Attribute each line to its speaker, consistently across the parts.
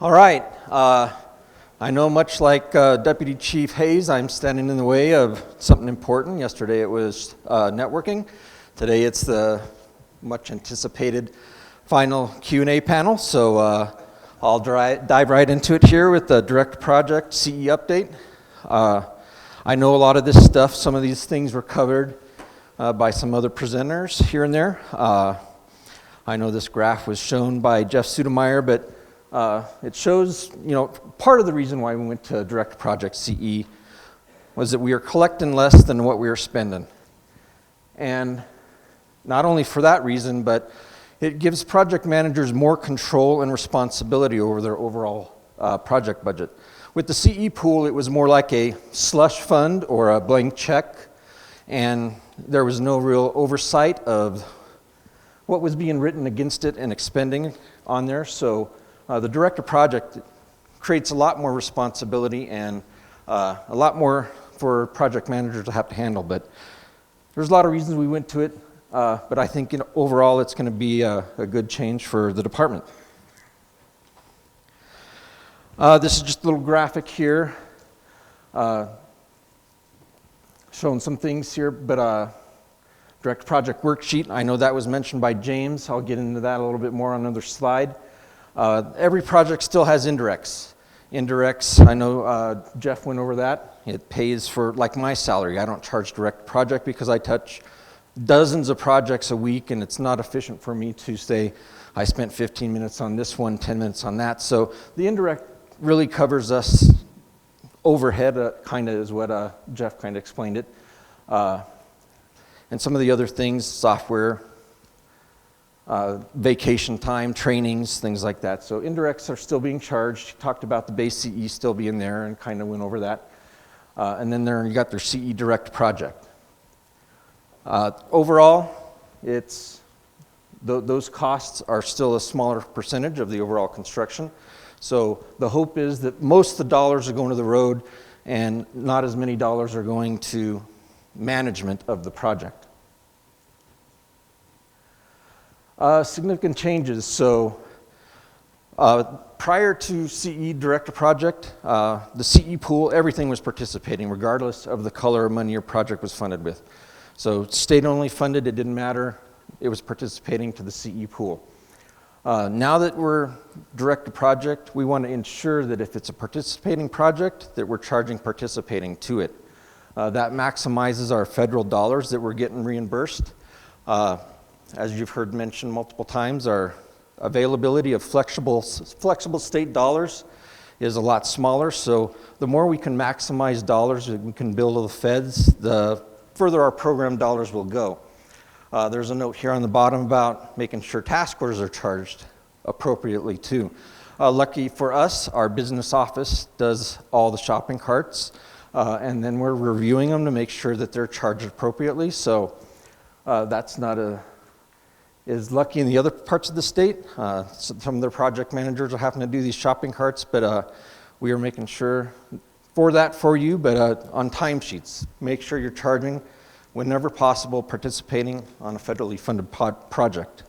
Speaker 1: All right. I know much like Deputy Chief Hayes, I'm standing in the way of something important. Yesterday it was networking. Today it's the much anticipated final Q&A panel. So I'll dive right into it here with the Direct Project CE update. I know a lot of this stuff, some of these things were covered by some other presenters here and there. I know this graph was shown by Jeff Sudemeyer, but it shows, part of the reason why we went to Direct Project CE was that we are collecting less than what we are spending. And not only for that reason, but it gives project managers more control and responsibility over their overall project budget. With the CE pool, it was more like a slush fund or a blank check, and there was no real oversight of what was being written against it and expending on there. So the director project creates a lot more responsibility and a lot more for project managers to have to handle. But there's a lot of reasons we went to it, but I think overall it's going to be a good change for the department. This is just a little graphic here showing some things here, but direct project worksheet, I know that was mentioned by James. I'll get into that a little bit more on another slide. Every project still has indirects. Indirects, I know Jeff went over that. It pays for, like my salary. I don't charge direct project because I touch dozens of projects a week, and it's not efficient for me to say, I spent 15 minutes on this one, 10 minutes on that. So the indirect really covers us overhead, kind of is what Jeff kind of explained it. And some of the other things, software, vacation time, trainings, things like that. So indirects are still being charged. He talked about the base CE still being there and kind of went over that. And then you got their CE direct project. Overall, those costs are still a smaller percentage of the overall construction. So the hope is that most of the dollars are going to the road and not as many dollars are going to management of the project. Significant changes. So prior to CE Director Project, the CE pool, everything was participating regardless of the color of money your project was funded with. So state only funded, it didn't matter. It was participating to the CE pool. Now that we're Director Project, we want to ensure that if it's a participating project, that we're charging participating to it. That maximizes our federal dollars that we're getting reimbursed. As you've heard mentioned multiple times, our availability of flexible state dollars is a lot smaller. So the more we can maximize dollars that we can bill to the feds, the further our program dollars will go. There's a note here on the bottom about making sure task orders are charged appropriately too. Lucky for us, our business office does all the shopping carts. And then we're reviewing them to make sure that they're charged appropriately. So that's not as lucky in the other parts of the state. Some of their project managers are having to do these shopping carts, but we are making sure for you, but on timesheets, make sure you're charging whenever possible, participating on a federally funded project.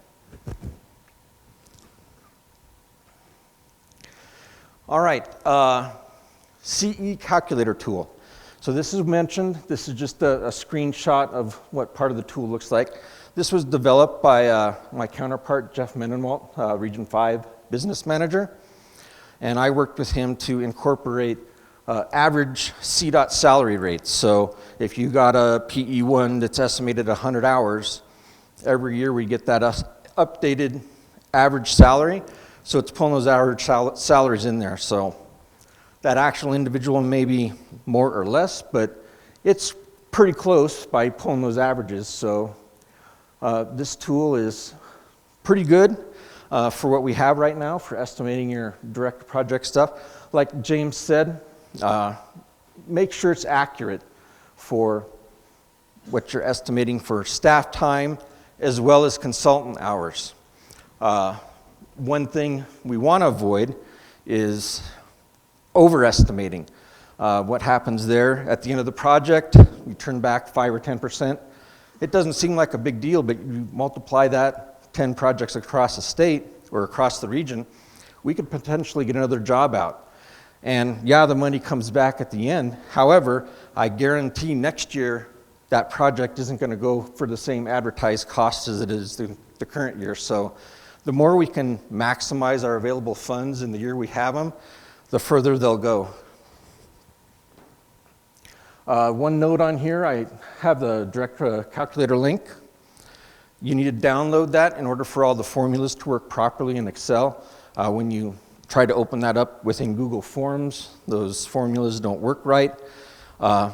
Speaker 1: All right. CE calculator tool. So this is mentioned. This is just a screenshot of what part of the tool looks like. This was developed by my counterpart, Jeff Mendenwalt, Region 5 business manager. And I worked with him to incorporate average CDOT salary rates. So if you got a PE1 that's estimated 100 hours, every year we get that updated average salary. So it's pulling those average salaries in there. So that actual individual may be more or less, but it's pretty close by pulling those averages. So this tool is pretty good for what we have right now for estimating your direct project stuff. Like James said, make sure it's accurate for what you're estimating for staff time as well as consultant hours. One thing we want to avoid is overestimating. What happens there at the end of the project, you turn back 5 or 10%. It doesn't seem like a big deal, but you multiply that 10 projects across the state or across the region, we could potentially get another job out. And yeah, the money comes back at the end. However, I guarantee next year that project isn't going to go for the same advertised cost as it is the current year. So the more we can maximize our available funds in the year we have them, the further they'll go. One note on here, I have the direct calculator link. You need to download that in order for all the formulas to work properly in Excel. When you try to open that up within Google Forms, those formulas don't work right.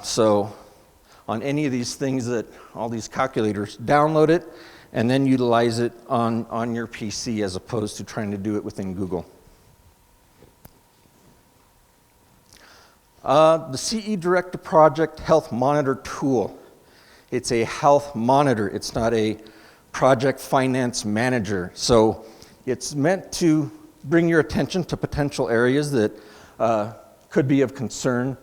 Speaker 1: So on any of these things that all these calculators, download it and then utilize it on your PC as opposed to trying to do it within Google. The CE Director Project Health Monitor tool. It's a health monitor. It's not a project finance manager. So it's meant to bring your attention to potential areas that could be of concern.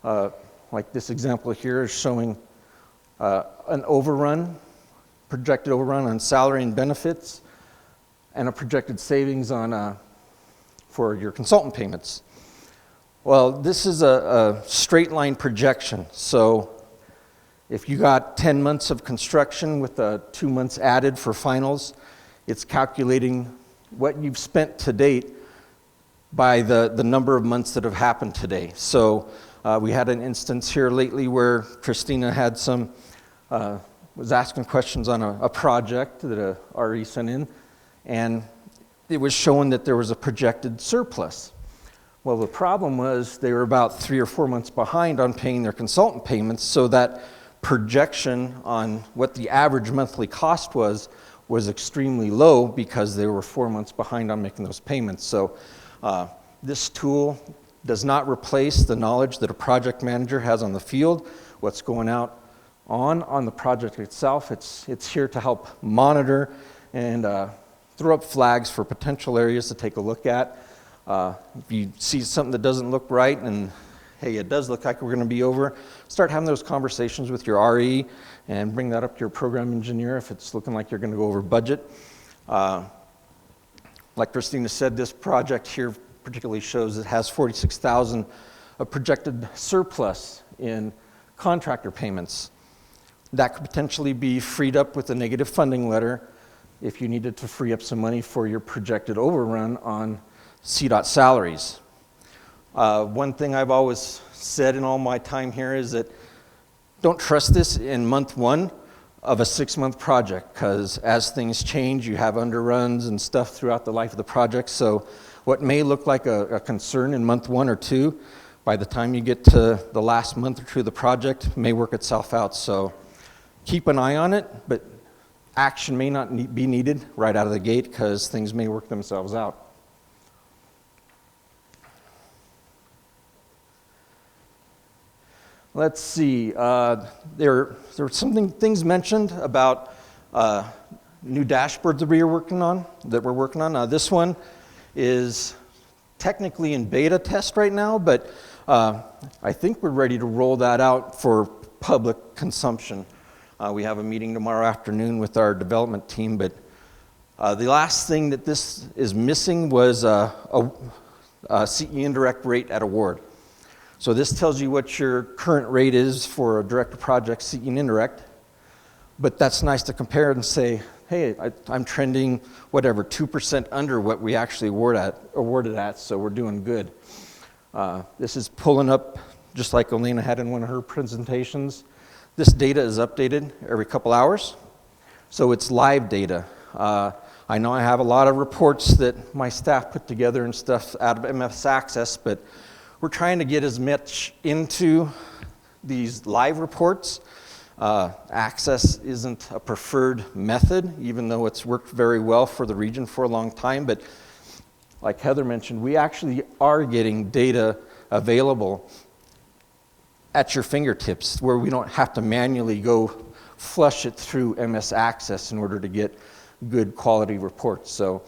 Speaker 1: Like this example here is showing an overrun, projected overrun on salary and benefits, and a projected savings on for your consultant payments. Well, this is a straight line projection. So if you got 10 months of construction with 2 months added for finals, it's calculating what you've spent to date by the number of months that have happened today. So we had an instance here lately where Christina had was asking questions on a project that a RE sent in, and it was showing that there was a projected surplus. Well, the problem was they were about 3 or 4 months behind on paying their consultant payments, so that projection on what the average monthly cost was extremely low because they were 4 months behind on making those payments. So this tool does not replace the knowledge that a project manager has on the field, what's going out on the project itself. It's here to help monitor and throw up flags for potential areas to take a look at. If you see something that doesn't look right and hey, it does look like we're going to be over, start having those conversations with your RE and bring that up to your program engineer if it's looking like you're going to go over budget. Like Christina said, this project here particularly shows it has $46,000 of projected surplus in contractor payments. That could potentially be freed up with a negative funding letter if you needed to free up some money for your projected overrun on CDOT salaries. One thing I've always said in all my time here is that don't trust this in month 1 of a 6-month project, because as things change, you have underruns and stuff throughout the life of the project. So what may look like a concern in month 1 or 2, by the time you get to the last month or 2 of the project, may work itself out. So keep an eye on it, but action may not be needed right out of the gate because things may work themselves out. Let's see, there were some things mentioned about new dashboards that we're working on. This one is technically in beta test right now, but I think we're ready to roll that out for public consumption. We have a meeting tomorrow afternoon with our development team, but the last thing that this is missing was a CE indirect rate at award. So this tells you what your current rate is for a director project CE indirect, but that's nice to compare and say, hey, I'm trending whatever 2% under what we actually awarded at, so we're doing good. This is pulling up just like Elena had in one of her presentations. This data is updated every couple hours, so it's live data. I know I have a lot of reports that my staff put together and stuff out of MS Access, but we're trying to get as much into these live reports. Access isn't a preferred method, even though it's worked very well for the region for a long time. But like Heather mentioned, we actually are getting data available at your fingertips where we don't have to manually go flush it through MS Access in order to get good quality reports. So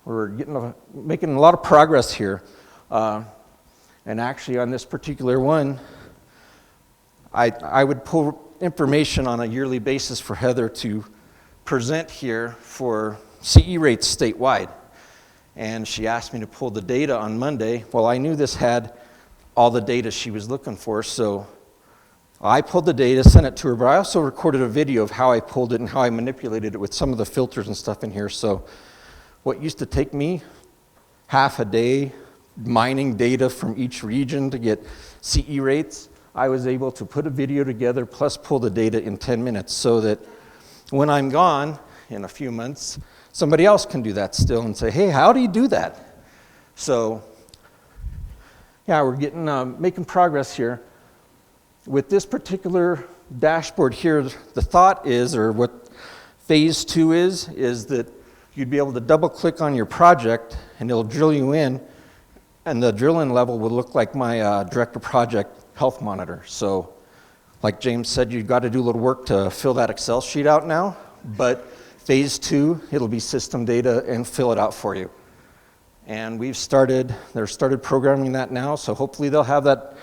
Speaker 1: we're making a lot of progress here. And actually on this particular one, I would pull information on a yearly basis for Heather to present here for CE rates statewide. and she asked me to pull the data on Monday. Well, I knew this had all the data she was looking for, so I pulled the data, sent it to her, but I also recorded a video of how I pulled it and how I manipulated it with some of the filters and stuff in here. So what used to take me half a day mining data from each region to get CE rates, I was able to put a video together plus pull the data in 10 minutes so that when I'm gone in a few months, somebody else can do that still and say, hey, how do you do that? So yeah, we're getting making progress here. With this particular dashboard here, the thought is, or what phase 2 is that you'd be able to double click on your project and it'll drill you in, and the drill-in level will look like my director project health monitor. So like James said, you've got to do a little work to fill that Excel sheet out now, but phase 2, it'll be system data and fill it out for you. And they've started programming that now, so hopefully they'll have that.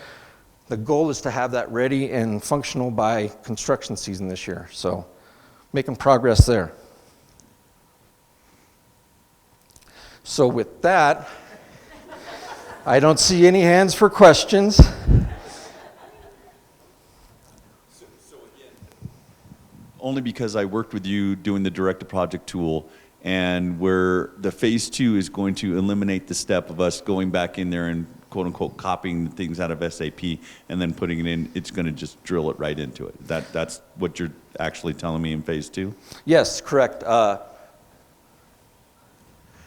Speaker 1: The goal is to have that ready and functional by construction season this year. So making progress there. So with that, I don't see any hands for questions.
Speaker 2: So again, only because I worked with you doing the direct-to-project tool, and where the phase 2 is going to eliminate the step of us going back in there and quote-unquote copying things out of SAP and then putting it in, it's going to just drill it right into it. That's what you're actually telling me in phase 2?
Speaker 1: Yes, correct.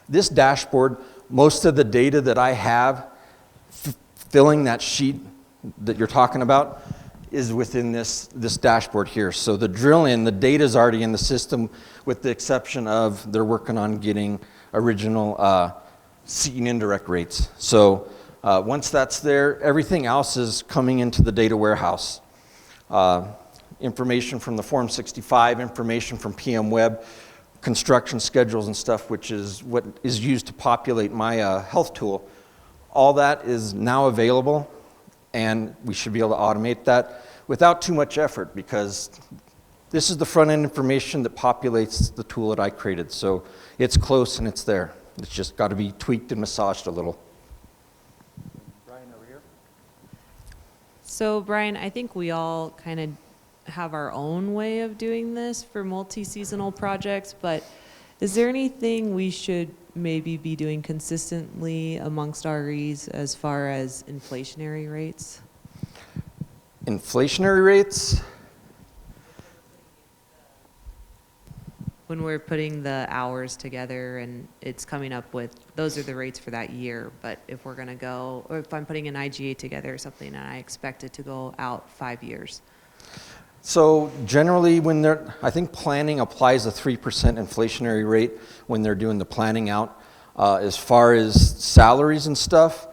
Speaker 1: This dashboard, most of the data that I have filling that sheet that you're talking about is within this dashboard here. So the drill-in, the data is already in the system with the exception of they're working on getting original CE and indirect rates. So once that's there, everything else is coming into the data warehouse. Information from the Form 65, information from PM Web, construction schedules and stuff, which is what is used to populate my health tool. All that is now available, and we should be able to automate that without too much effort, because this is the front-end information that populates the tool that I created. So it's close and it's there. It's just got to be tweaked and massaged a little. Brian, over here.
Speaker 3: So Brian, I think we all kind of have our own way of doing this for multi-seasonal projects, but is there anything we should maybe be doing consistently amongst REs as far as inflationary rates?
Speaker 1: Inflationary rates?
Speaker 3: When we're putting the hours together and it's coming up with, those are the rates for that year, but if we're gonna go, or if I'm putting an IGA together or something and I expect it to go out 5 years.
Speaker 1: So generally I think planning applies a 3% inflationary rate when they're doing the planning out. As far as salaries and stuff,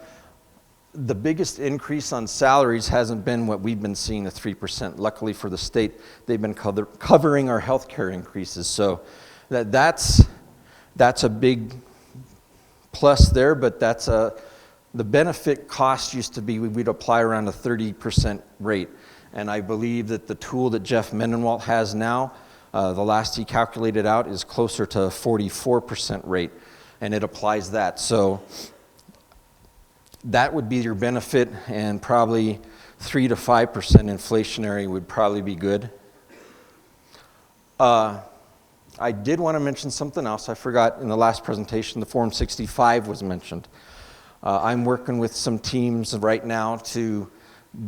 Speaker 1: the biggest increase on salaries hasn't been what we've been seeing, the 3%. Luckily for the state, they've been covering our health care increases. So that's a big plus there, but the benefit cost used to be we'd apply around a 30% rate. And I believe that the tool that Jeff Mendenwalt has now, the last he calculated out, is closer to a 44% rate, and it applies that. So that would be your benefit, and probably 3 to 5% inflationary would probably be good. I did want to mention something else. I forgot in the last presentation, the Form 65 was mentioned. I'm working with some teams right now to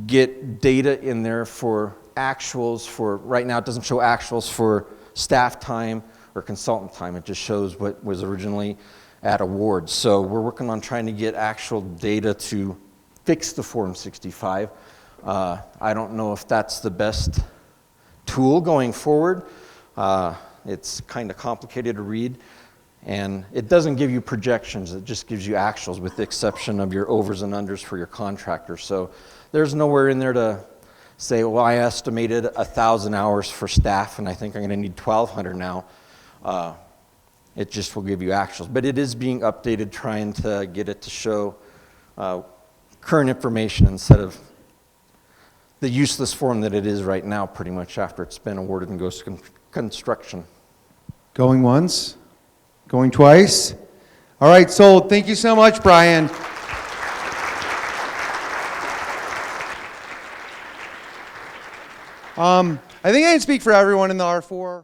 Speaker 1: get data in there for actuals for, right now it doesn't show actuals for staff time or consultant time. It just shows what was originally at awards. So we're working on trying to get actual data to fix the Form 65. I don't know if that's the best tool going forward. It's kind of complicated to read, and it doesn't give you projections. It just gives you actuals with the exception of your overs and unders for your contractor. So there's nowhere in there to say, well, I estimated 1,000 hours for staff and I think I'm going to need 1,200 now. It just will give you actuals. But it is being updated, trying to get it to show current information instead of the useless form that it is right now, pretty much after it's been awarded and goes to construction.
Speaker 4: Going once? Going twice? All right, sold. Thank you so much, Brian. I think I can speak for everyone in the R4.